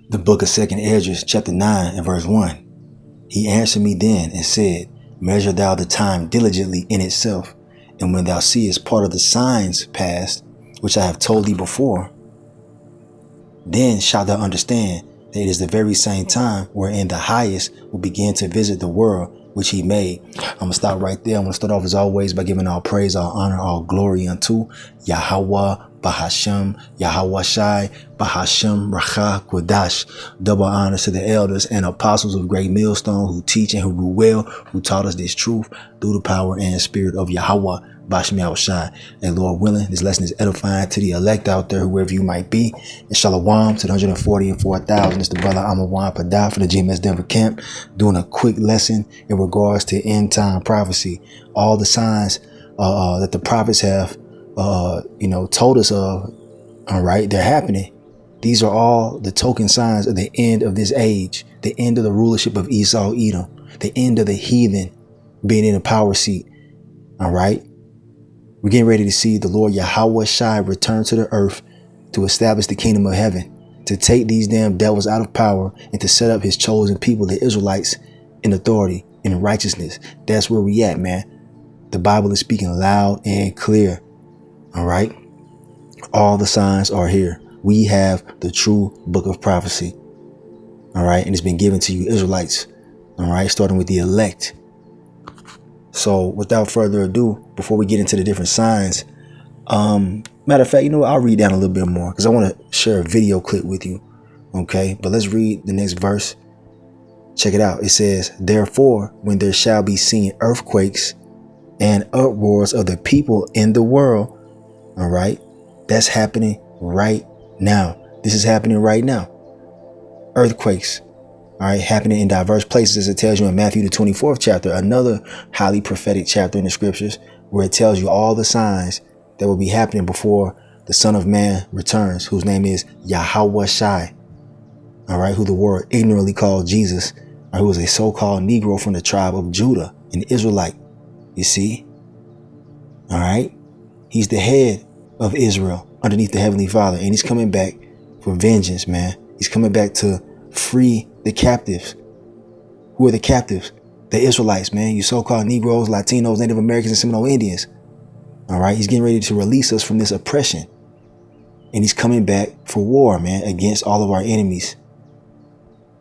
The book of 2nd Esdras, chapter 9 and verse 1. He answered me then and said, measure thou the time diligently in itself, and when thou seest part of the signs past, which I have told thee before, then shalt thou understand that it is the very same time wherein the highest will begin to visit the world which he made. I'm going to stop right there. I'm going to start off as always by giving all praise, all honor, all glory unto Yahweh Bahashem, Yahweh Shai, Bahashem Racha Kodash. Double honors to the elders and apostles of Great Millstone who teach and who rule well, who taught us this truth through the power and spirit of Yahweh Bashem Yahushai. And Lord willing, this lesson is edifying to the elect out there, whoever you might be. And Shalom to the 144,000. It's the brother Amawan Padah for the GMS Denver camp, doing a quick lesson in regards to end time prophecy. All the signs that the prophets have, told us of. All right, they're happening. These are all the token signs of the end of this age, the end of the rulership of Esau, Edom, the end of the heathen being in a power seat. All right. We're getting ready to see the Lord Yahweh Shai return to the earth to establish the kingdom of heaven, to take these damn devils out of power and to set up his chosen people, the Israelites, in authority, in righteousness. That's where we at, man. The Bible is speaking loud and clear. All right. All the signs are here. We have the true book of prophecy. All right. And it's been given to you Israelites. All right. Starting with the elect. So without further ado, before we get into the different signs, matter of fact, I'll read down a little bit more because I want to share a video clip with you. OK, but let's read the next verse. Check it out. It says, therefore, when there shall be seen earthquakes and uproars of the people in the world. All right. That's happening right now. This is happening right now. Earthquakes. All right, happening in diverse places, as it tells you in Matthew, the 24th chapter, another highly prophetic chapter in the scriptures, where it tells you all the signs that will be happening before the Son of Man returns, whose name is Yahweh Shai. All right, who the world ignorantly called Jesus, or who was a so-called Negro from the tribe of Judah, an Israelite. You see? All right. He's the head of Israel underneath the Heavenly Father, and he's coming back for vengeance, man. He's coming back to free the captives. Who are the captives? The Israelites, man. You so-called Negroes, Latinos, Native Americans, and Seminole Indians. All right. He's getting ready to release us from this oppression. And he's coming back for war, man, against all of our enemies.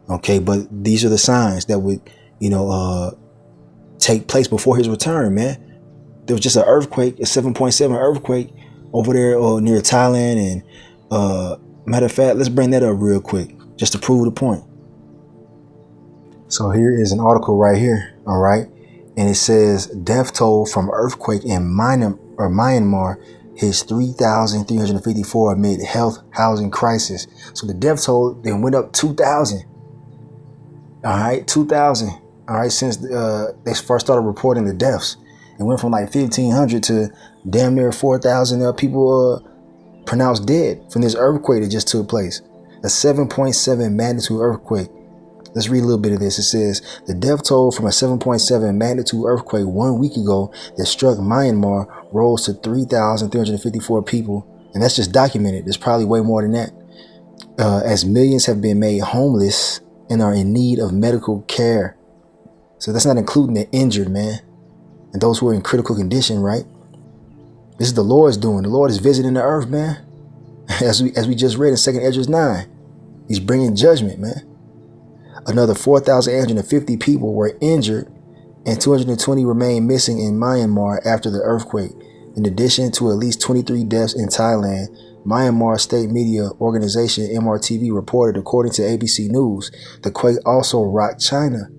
Okay. But these are the signs that would, take place before his return, man. There was just an earthquake, a 7.7 earthquake over there near Thailand. And matter of fact, let's bring that up real quick just to prove the point. So here is an article right here. All right. And it says death toll from earthquake in Myanmar hits 3,354 amid health housing crisis. So the death toll then went up 2,000. All right. 2,000. All right. Since they first started reporting the deaths, it went from like 1,500 to damn near 4,000 people pronounced dead from this earthquake that just took place. A 7.7 magnitude earthquake. Let's read a little bit of this. It says the death toll from a 7.7 magnitude earthquake 1 week ago that struck Myanmar rose to 3,354 people. And that's just documented. There's probably way more than that. As millions have been made homeless and are in need of medical care. So that's not including the injured, man. And those who are in critical condition, right? This is the Lord's doing. The Lord is visiting the earth, man. As we just read in 2nd Esdras 9. He's bringing judgment, man. Another 4,850 people were injured and 220 remain missing in Myanmar after the earthquake. In addition to at least 23 deaths in Thailand, Myanmar state media organization MRTV reported, according to ABC News, the quake also rocked China.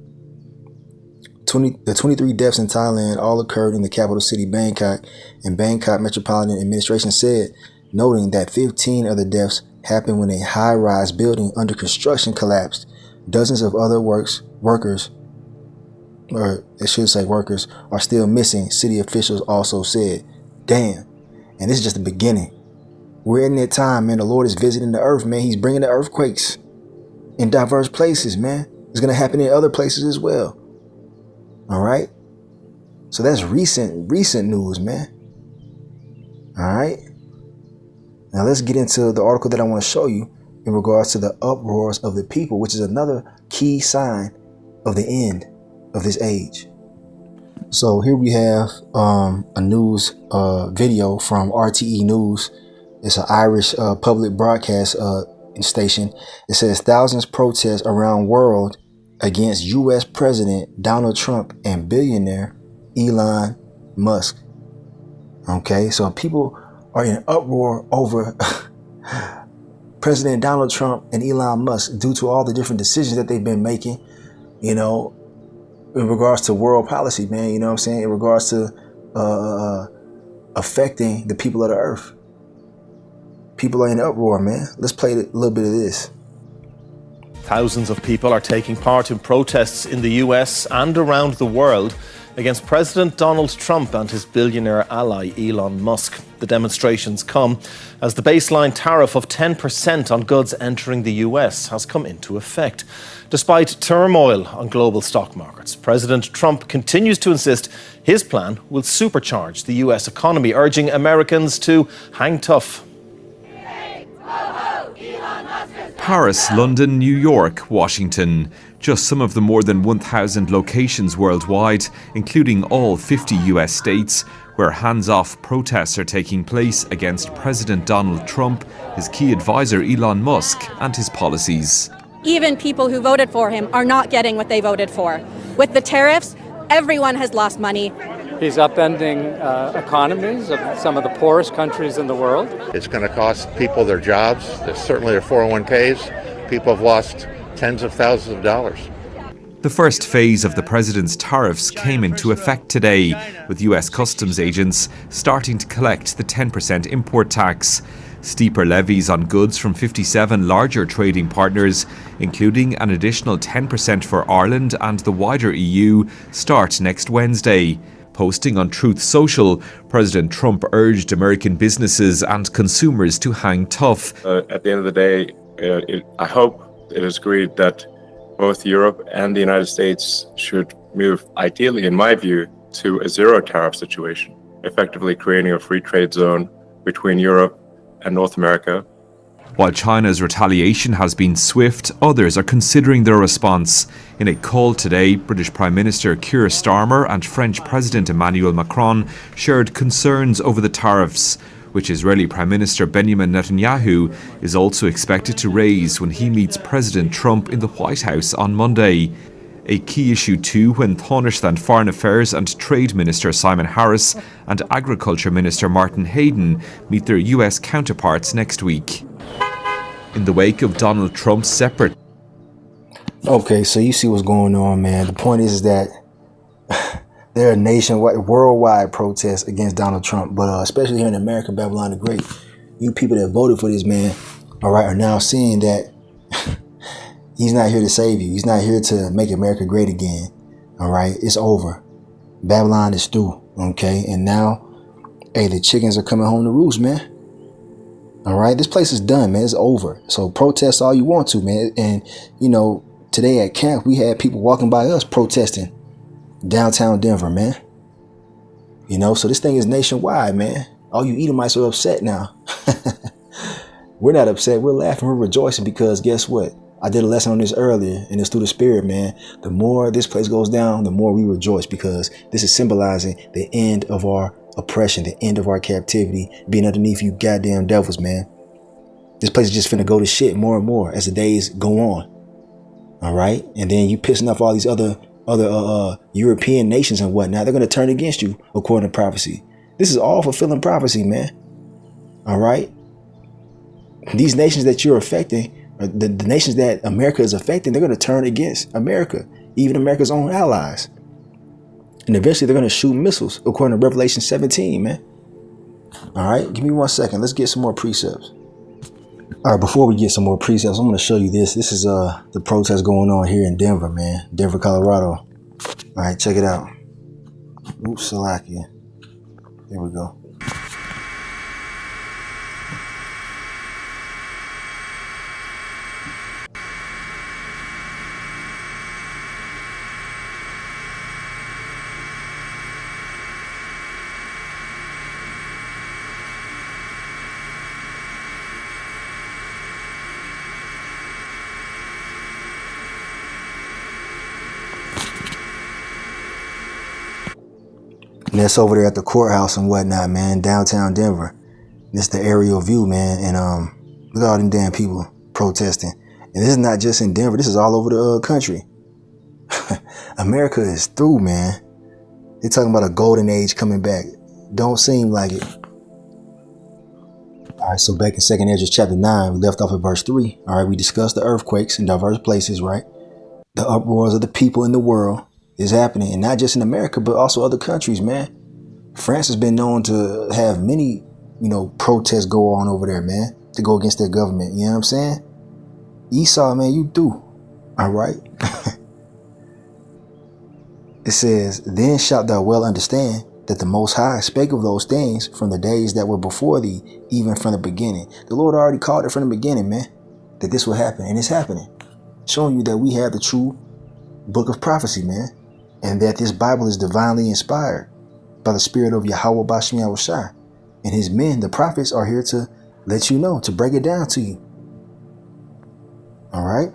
The 23 deaths in Thailand all occurred in the capital city, Bangkok, and Bangkok Metropolitan Administration said, noting that 15 of the deaths happened when a high-rise building under construction collapsed. Dozens of other workers, or I should say workers, are still missing, city officials also said. Damn. And this is just the beginning. We're in that time, man. The Lord is visiting the earth, man. He's bringing the earthquakes in diverse places, man. It's going to happen in other places as well. All right. So that's recent news, man. All right. Now let's get into the article that I want to show you. in regards to the uproars of the people, which is another key sign of the end of this age. So here we have a news video from RTE News. It's an Irish public broadcast station. It says thousands protest around world against U.S. President Donald Trump and billionaire Elon Musk. Okay, so people are in uproar over President Donald Trump and Elon Musk due to all the different decisions that they've been making, you know, in regards to world policy, man, you know what I'm saying? In regards to affecting the people of the earth. People are in uproar, man. Let's play a little bit of this. Thousands of people are taking part in protests in the US and around the world against President Donald Trump and his billionaire ally Elon Musk. The demonstrations come as the baseline tariff of 10% on goods entering the US has come into effect. Despite turmoil on global stock markets, President Trump continues to insist his plan will supercharge the US economy, urging Americans to hang tough. Paris, London, New York, Washington. Just some of the more than 1,000 locations worldwide, including all 50 US states, where hands-off protests are taking place against President Donald Trump, his key advisor Elon Musk, and his policies. Even people who voted for him are not getting what they voted for. With the tariffs, everyone has lost money. He's upending economies of some of the poorest countries in the world. It's going to cost people their jobs, certainly their 401ks. People have lost tens of thousands of dollars. The first phase of the president's tariffs came into effect today, with US customs agents starting to collect the 10% import tax. Steeper levies on goods from 57 larger trading partners, including an additional 10% for Ireland and the wider EU, start next Wednesday. Posting on Truth Social, President Trump urged American businesses and consumers to hang tough. At the end of the day, I hope it is agreed that both Europe and the United States should move, ideally, in my view, to a zero tariff situation, effectively creating a free trade zone between Europe and North America. While China's retaliation has been swift, others are considering their response. In a call today, British Prime Minister Keir Starmer and French President Emmanuel Macron shared concerns over the tariffs, which Israeli Prime Minister Benjamin Netanyahu is also expected to raise when he meets President Trump in the White House on Monday. A key issue too when Tánaiste and Foreign Affairs and Trade Minister Simon Harris and Agriculture Minister Martin Hayden meet their US counterparts next week. In the wake of Donald Trump's separate... Okay, so you see what's going on, man. The point is that there are nationwide, worldwide protests against Donald Trump, but especially here in America, Babylon the Great. You people that voted for this man, all right, are now seeing that he's not here to save you. He's not here to make America great again. All right, it's over. Babylon is through. Okay, and now, hey, the chickens are coming home to roost, man. All right, this place is done, man. It's over. So protest all you want to, man. And, you know, today at camp, we had people walking by us protesting downtown Denver, man. You know, so this thing is nationwide, man. All you Edomites are upset now. We're not upset. We're laughing. We're rejoicing because guess what? I did a lesson on this earlier, and it's through the Spirit, man. The more this place goes down, the more we rejoice because this is symbolizing the end of our oppression, the end of our captivity, being underneath you goddamn devils, man. This place is just finna go to shit more and more as the days go on. All right, and then you pissing off all these other European nations and whatnot. They're gonna turn against you according to prophecy. This is all fulfilling prophecy, man. All right, these nations that you're affecting, or the nations that America is affecting, they're gonna turn against America, even America's own allies. And eventually they're going to shoot missiles, according to Revelation 17, man. All right, give me 1 second. Let's get some more precepts. All right, before we get some more precepts, I'm going to show you this. This is the protest going on here in Denver, man. Denver, Colorado. All right, check it out. Oops, Salakia. There we go. And that's over there at the courthouse and whatnot, man, downtown Denver. This is the aerial view, man. And look at all them damn people protesting. And this is not just in Denver. This is all over the country. America is through, man. They're talking about a golden age coming back. Don't seem like it. All right, so back in 2nd Ezra chapter 9, we left off at verse 3. All right, we discussed the earthquakes in diverse places, right? The uproars of the people in the world is happening. And not just in America, but also other countries, man. France has been known to have many, protests go on over there, man, to go against their government. You know what I'm saying? Esau, man, you do. All right. It says, then shalt thou well understand that the Most High spake of those things from the days that were before thee, even from the beginning. The Lord already called it from the beginning, man, that this will happen, and it's happening. Showing you that we have the true book of prophecy, man, and that this Bible is divinely inspired by the spirit of Yahweh Bashmi Yahushua. And his men, the prophets, are here to let you know, to break it down to you. All right.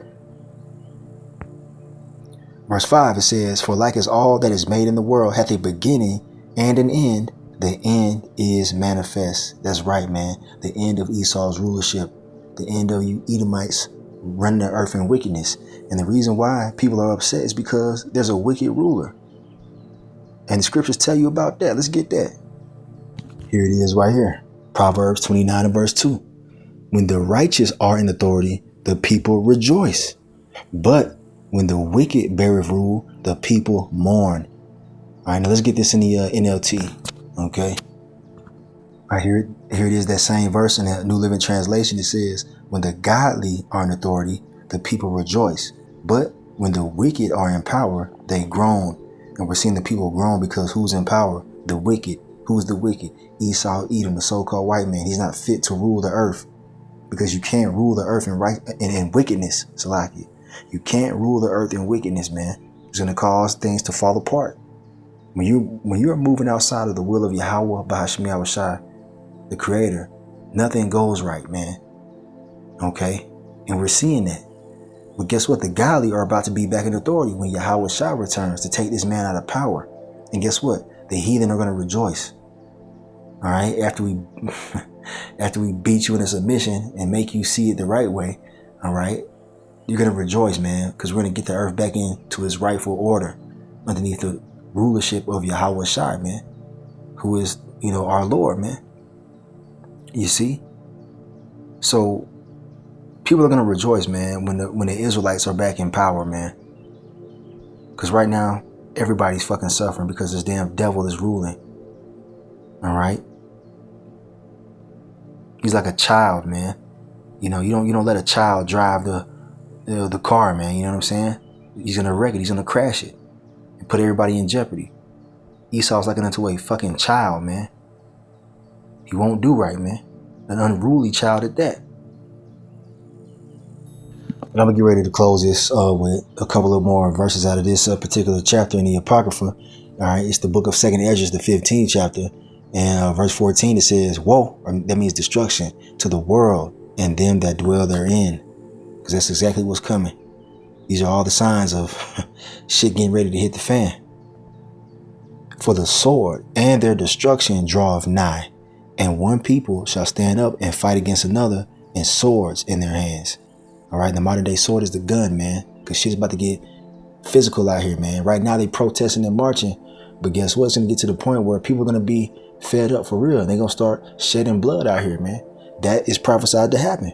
Verse 5, it says, for like as all that is made in the world hath a beginning and an end, the end is manifest. That's right, man. The end of Esau's rulership. The end of you Edomites running the earth in wickedness. And the reason why people are upset is because there's a wicked ruler. And the scriptures tell you about that. Let's get that. Here it is right here. Proverbs 29 and verse 2. When the righteous are in authority, the people rejoice. But when the wicked beareth rule, the people mourn. All right, now let's get this in the NLT. Okay. All right, here it is, that same verse in the New Living Translation. It says, when the godly are in authority, the people rejoice. But when the wicked are in power, they groan. And we're seeing the people groan because who's in power? The wicked. Who's the wicked? Esau, Edom, the so-called white man. He's not fit to rule the earth because you can't rule the earth in wickedness, Salaki. You can't rule the earth in wickedness, man. It's going to cause things to fall apart. When you're moving outside of the will of Yahweh Bahashmi Yahushua, the Creator, nothing goes right, man. Okay? And we're seeing that. But guess what? The godly are about to be back in authority when Yahweh Shah returns to take this man out of power. And guess what? The heathen are going to rejoice. All right? After we beat you into submission and make you see it the right way, all right? You're going to rejoice, man, because we're going to get the earth back into its rightful order underneath the rulership of Yahweh Shai, man, who is, our Lord, man. You see? So people are going to rejoice, man, when the Israelites are back in power, man. Because right now, everybody's fucking suffering because this damn devil is ruling. All right? He's like a child, man. You don't let a child drive the car, man. You know what I'm saying? He's gonna wreck it. He's gonna crash it and put everybody in jeopardy. Esau's like into a fucking child, man. He won't do right, man. An unruly child at that. But I'm gonna get ready to close this with a couple of more verses out of this particular chapter in the Apocrypha. All right, it's the book of 2nd Ezra, the 15th chapter, and verse 14. It says, "Woe," that means destruction, to the world and them that dwell therein. Because that's exactly what's coming. These are all the signs of shit getting ready to hit the fan. For the sword and their destruction draweth nigh, and one people shall stand up and fight against another, and swords in their hands. All right, the modern day sword is the gun, man, because shit's about to get physical out here, man. Right now they protesting and marching, but guess what? It's going to get to the point where people are going to be fed up for real. They're going to start shedding blood out here, man. That is prophesied to happen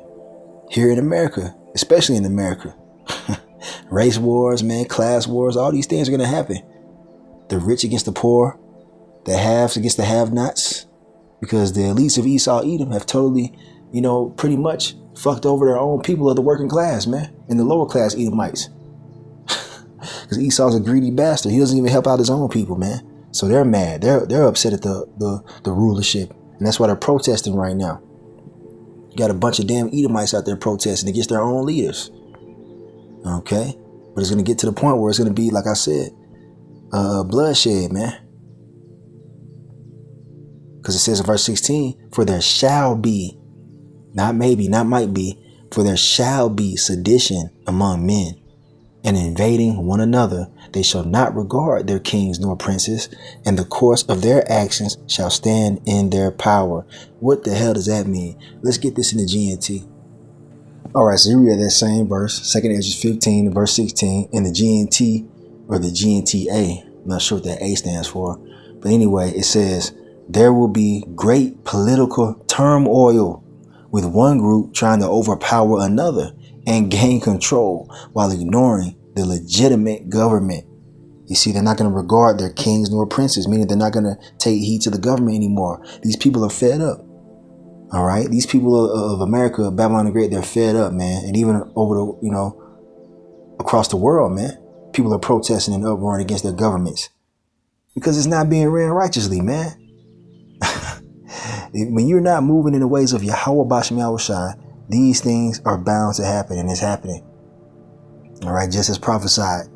here in America. Especially in America. Race wars, man, class wars, all these things are going to happen. The rich against the poor, the haves against the have-nots, because the elites of Esau, Edom have totally, pretty much fucked over their own people of the working class, man, and the lower class Edomites. Because Esau's a greedy bastard. He doesn't even help out his own people, man. So they're mad. They're upset at the rulership, and that's why they're protesting right now. You got a bunch of damn Edomites out there protesting against their own leaders. Okay? But it's going to get to the point where it's going to be, like I said, bloodshed, man. Because it says in verse 16, for there shall be, not maybe, not might be, for there shall be sedition among men, and invading one another. They shall not regard their kings nor princes, and the course of their actions shall stand in their power. What the hell does that mean? Let's get this in the GNT. All right, so you read that same verse, 2nd Ezra 15, verse 16, in the GNT or the GNTA. I'm not sure what that A stands for. But anyway, it says, there will be great political turmoil with one group trying to overpower another and gain control while ignoring the legitimate government. You see, they're not going to regard their kings nor princes, meaning they're not going to take heed to the government anymore. These people are fed up. All right. These people of America, Babylon the Great, they're fed up, man. And even over across the world, man, people are protesting and uproaring against their governments because it's not being ran righteously, man. When you're not moving in the ways of Yahweh Bashem Yahushai, these things are bound to happen, and it's happening. All right. Just as prophesied.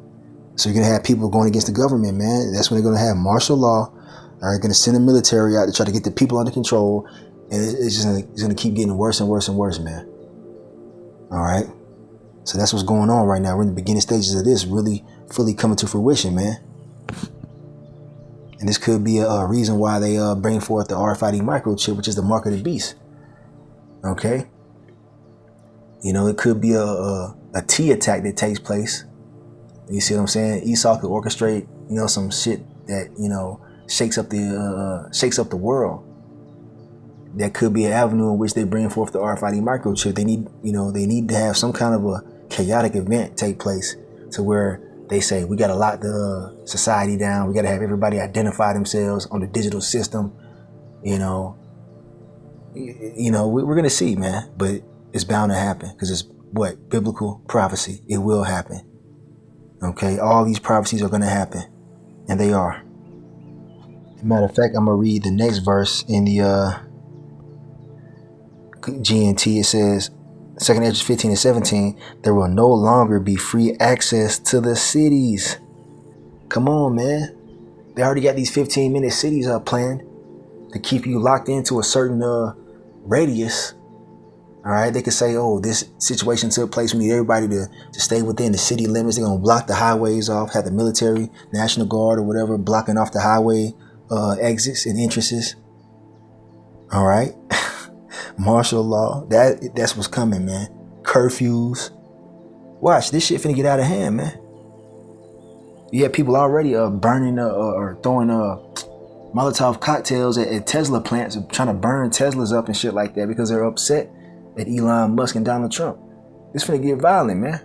So you're going to have people going against the government, man. That's when they're going to have martial law. All right. Going to send the military out to try to get the people under control. And it's going to keep getting worse and worse and worse, man. All right. So that's what's going on right now. We're in the beginning stages of this really fully coming to fruition, man. And this could be a reason why they bring forth the RFID microchip, which is the mark of the beast. Okay. It could be a T attack that takes place. You see what I'm saying? Esau could orchestrate, some shit that, shakes up the world. That could be an avenue in which they bring forth the RFID microchip. They need to have some kind of a chaotic event take place to where they say, we got to lock the society down. We got to have everybody identify themselves on the digital system. We're going to see, man, but it's bound to happen because it's biblical prophecy. It will happen. Okay. All these prophecies are going to happen, and they are. Matter of fact, I'm going to read the next verse in the, GNT. It says, 2nd Ezra 15 and 17, there will no longer be free access to the cities. Come on, man. They already got these 15-minute cities planned to keep you locked into a certain radius. All right. They could say, oh, this situation took place. We need everybody to stay within the city limits. They're going to block the highways off, have the military, National Guard or whatever, blocking off the highway exits and entrances. All right. Martial law, that's what's coming, man. Curfews. Watch, this shit finna get out of hand, man. You have people already burning or throwing Molotov cocktails at Tesla plants, trying to burn Teslas up and shit like that because they're upset at Elon Musk and Donald Trump. It's finna get violent, man.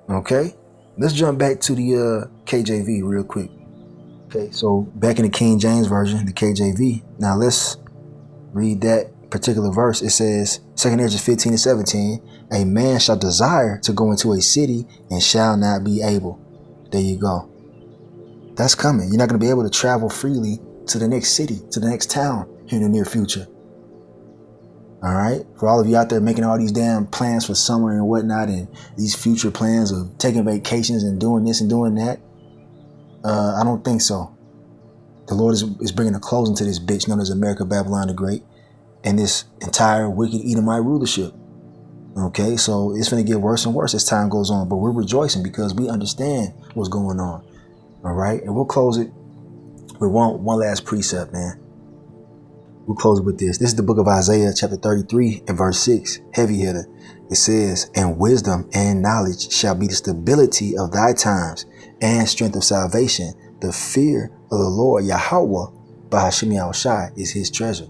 Okay, let's jump back to the KJV real quick. Okay, so back in the King James Version, the KJV. Now let's read that particular verse. It says, 2nd Ezra 15 and 17, a man shall desire to go into a city and shall not be able. There you go. That's coming. You're not going to be able to travel freely to the next city, to the next town here in the near future. All right. For all of you out there making all these damn plans for summer and whatnot, and these future plans of taking vacations and doing this and doing that. I don't think so. The Lord is bringing a closing to this bitch known as America, Babylon the Great, and this entire wicked Edomite rulership. Okay, so it's going to get worse and worse as time goes on, but we're rejoicing because we understand what's going on. All right, and we'll close it with one last precept, man. We'll close it with this. This is the book of Isaiah, chapter 33 and verse 6, heavy hitter. It says, and wisdom and knowledge shall be the stability of thy times and strength of salvation. The fear of the Lord Yahweh Bahashem Yahushai is his treasure.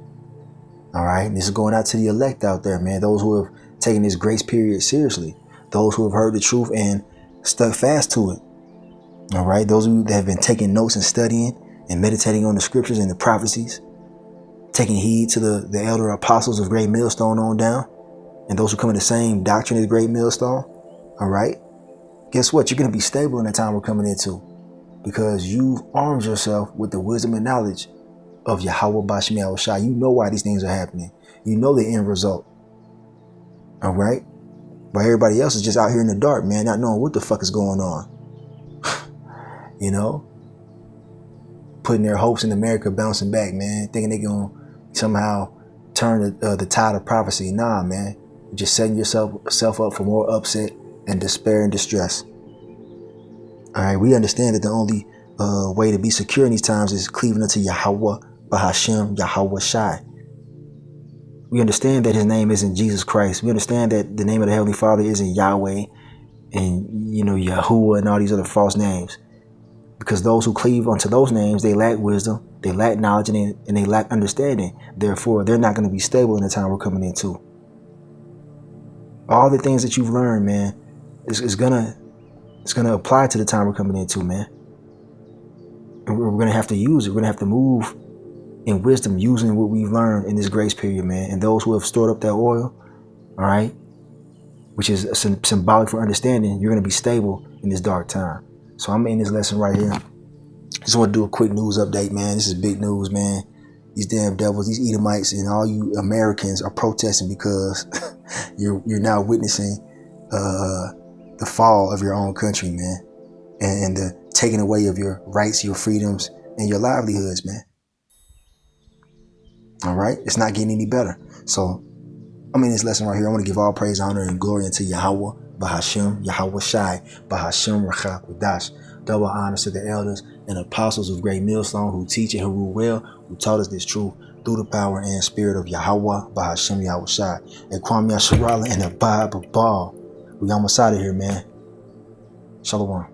All right. And this is going out to the elect out there, man. Those who have taken this grace period seriously. Those who have heard the truth and stuck fast to it. All right. Those of you that have been taking notes and studying and meditating on the scriptures and the prophecies. Taking heed to the elder apostles of Great Millstone on down. And those who come in the same doctrine as Great Millstone. All right. Guess what? You're going to be stable in the time we're coming into. Because you've armed yourself with the wisdom and knowledge of Yahweh Bashem Yahushai. You know why these things are happening. You know the end result. All right. But everybody else is just out here in the dark, man, not knowing what the fuck is going on. Putting their hopes in America bouncing back, man, thinking they're going to somehow turn the tide of prophecy. Nah, man. You're just setting yourself up for more upset and despair and distress. All right, we understand that the only way to be secure in these times is cleaving unto Yahweh, Bahashem, Yahweh Shai. We understand that his name isn't Jesus Christ. We understand that the name of the Heavenly Father isn't Yahweh and, Yahuwah and all these other false names. Because those who cleave unto those names, they lack wisdom, they lack knowledge, and they lack understanding. Therefore, they're not going to be stable in the time we're coming into. All the things that you've learned, man, is gonna apply to the time we're coming into, man. And we're gonna have to use it. We're gonna have to move in wisdom, using what we've learned in this grace period, man. And those who have stored up that oil, all right, which is symbolic for understanding, you're gonna be stable in this dark time. So I'm in this lesson right here. Just want to do a quick news update, man. This is big news, man. These damn devils, these Edomites, and all you Americans are protesting because you're now witnessing the fall of your own country, man, and the taking away of your rights, your freedoms, and your livelihoods, man. All right, it's not getting any better. So I'm in this lesson right here. I want to give all praise, honor, and glory unto Yahweh, Bahashem, Yahweh Shai, Bahashem Rachak Wadash. Double honors to the elders and apostles of Great Millstone who teach and who rule well, who taught us this truth through the power and spirit of Yahweh, Bahashem, Yahweh Shai, and Kwam Yasharala and Abad Babal. We almost out of here, man. Shalom.